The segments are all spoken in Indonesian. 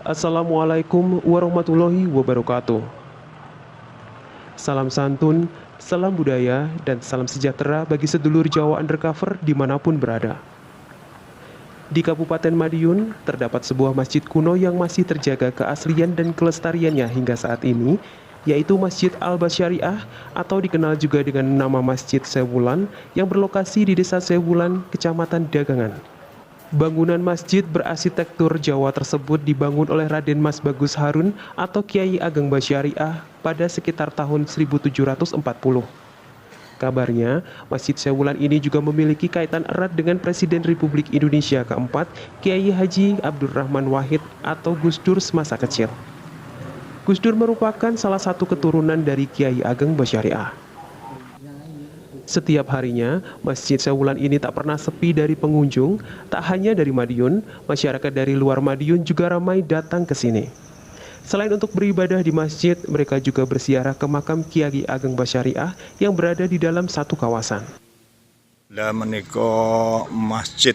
Assalamualaikum warahmatullahi wabarakatuh. Salam santun, salam budaya, dan salam sejahtera bagi sedulur Jawa Undercover dimanapun berada. Di Kabupaten Madiun, terdapat sebuah masjid kuno yang masih terjaga keaslian dan kelestariannya hingga saat ini, yaitu Masjid Al-Basyariah atau dikenal juga dengan nama Masjid Sewulan yang berlokasi di Desa Sewulan, Kecamatan Dagangan. Bangunan masjid berarsitektur Jawa tersebut dibangun oleh Raden Mas Bagus Harun atau Kiai Ageng Basyariah pada sekitar tahun 1740. Kabarnya, Masjid Sewulan ini juga memiliki kaitan erat dengan Presiden Republik Indonesia keempat, Kiai Haji Abdurrahman Wahid atau Gus Dur semasa kecil. Gus Dur merupakan salah satu keturunan dari Kiai Ageng Basyariah. Setiap harinya, Masjid Sewulan ini tak pernah sepi dari pengunjung. Tak hanya dari Madiun, masyarakat dari luar Madiun juga ramai datang ke sini. Selain untuk beribadah di masjid, mereka juga berziarah ke makam Kiai Ageng Basyariah yang berada di dalam satu kawasan. Lah menika Masjid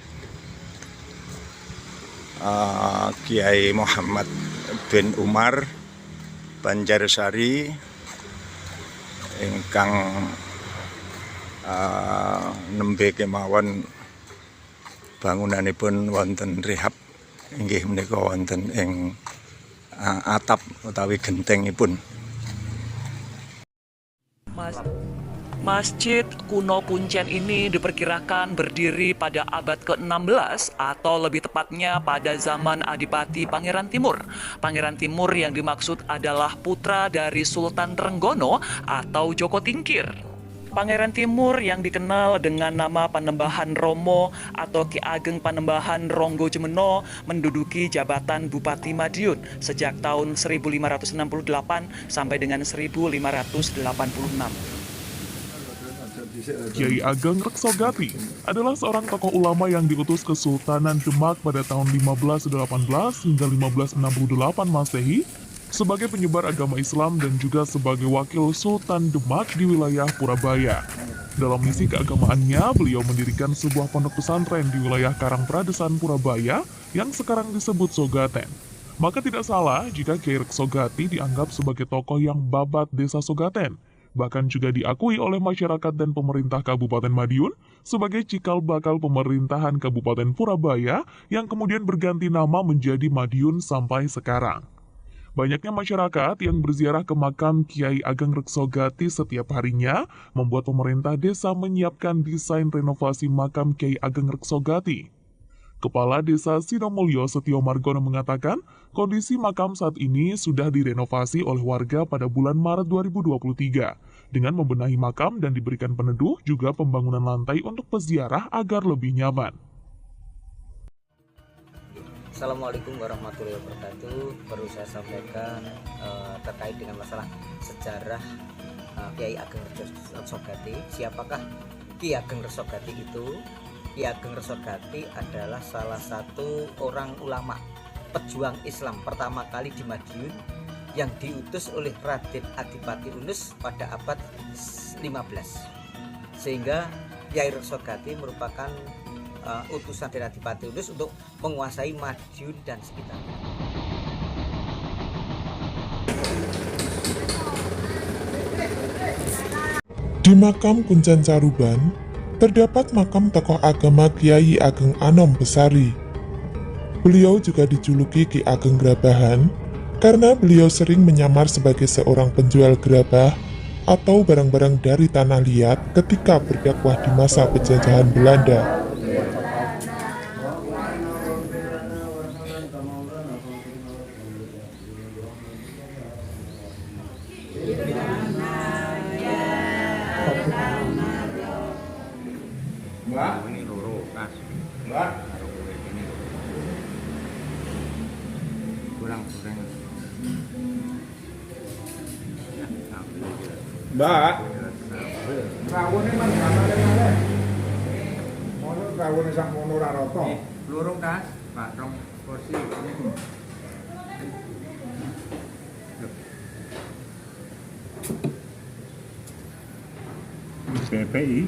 Kiai Muhammad bin Umar Banjarsari ingkang nembe kemawon bangunanipun wonten rehab inggih menika wonten ing atap utawi gentengipun. Masjid kuno Kuncen ini diperkirakan berdiri pada abad ke-16 atau lebih tepatnya pada zaman Adipati Pangeran Timur. Pangeran Timur yang dimaksud adalah putra dari Sultan Trenggono atau Joko Tingkir. Pangeran Timur yang dikenal dengan nama Panembahan Romo atau Ki Ageng Panembahan Ronggo Jemeno menduduki jabatan Bupati Madiun sejak tahun 1568 sampai dengan 1586. Kiai Ageng Reksogati adalah seorang tokoh ulama yang diutus Kesultanan Demak pada tahun 1518 hingga 1568 Masehi sebagai penyebar agama Islam dan juga sebagai wakil Sultan Demak di wilayah Purabaya. Dalam misi keagamaannya, beliau mendirikan sebuah pondok pesantren di wilayah Karangpradesan Purabaya yang sekarang disebut Sogaten. Maka tidak salah jika Kiai Reksogati dianggap sebagai tokoh yang babat desa Sogaten. Bahkan juga diakui oleh masyarakat dan pemerintah Kabupaten Madiun sebagai cikal bakal pemerintahan Kabupaten Purabaya yang kemudian berganti nama menjadi Madiun sampai sekarang. Banyaknya masyarakat yang berziarah ke makam Kiai Ageng Reksogati setiap harinya membuat pemerintah desa menyiapkan desain renovasi makam Kiai Ageng Reksogati. Kepala Desa Sinomulyo Setio Margono mengatakan, kondisi makam saat ini sudah direnovasi oleh warga pada bulan Maret 2023 dengan membenahi makam dan diberikan peneduh juga pembangunan lantai untuk peziarah agar lebih nyaman. Assalamualaikum warahmatullahi wabarakatuh. Perlu saya sampaikan terkait dengan masalah sejarah Kiai Ageng Reksogati. Siapakah Kiai Ageng Reksogati itu? Kiai Ageng Reksogati adalah salah satu orang ulama pejuang Islam pertama kali di Madiun yang diutus oleh Raden Adipati Unus pada abad 15. Sehingga Kiai Reksogati merupakan utusan dari Adipati Unus untuk menguasai Madiun dan sekitarnya. Di makam Kuncen Caruban, terdapat makam tokoh agama Kiai Ageng Anom Besari. Beliau juga dijuluki Ki Ageng Grabahan karena beliau sering menyamar sebagai seorang penjual gerabah atau barang-barang dari tanah liat ketika berdakwah di masa penjajahan Belanda. Mbak, ini loro kas. Mbak, kurang. Mbak, rawone man mana? Mono rawone sak mono ora rata. Loro kas, Pak Rong kursi. PPI.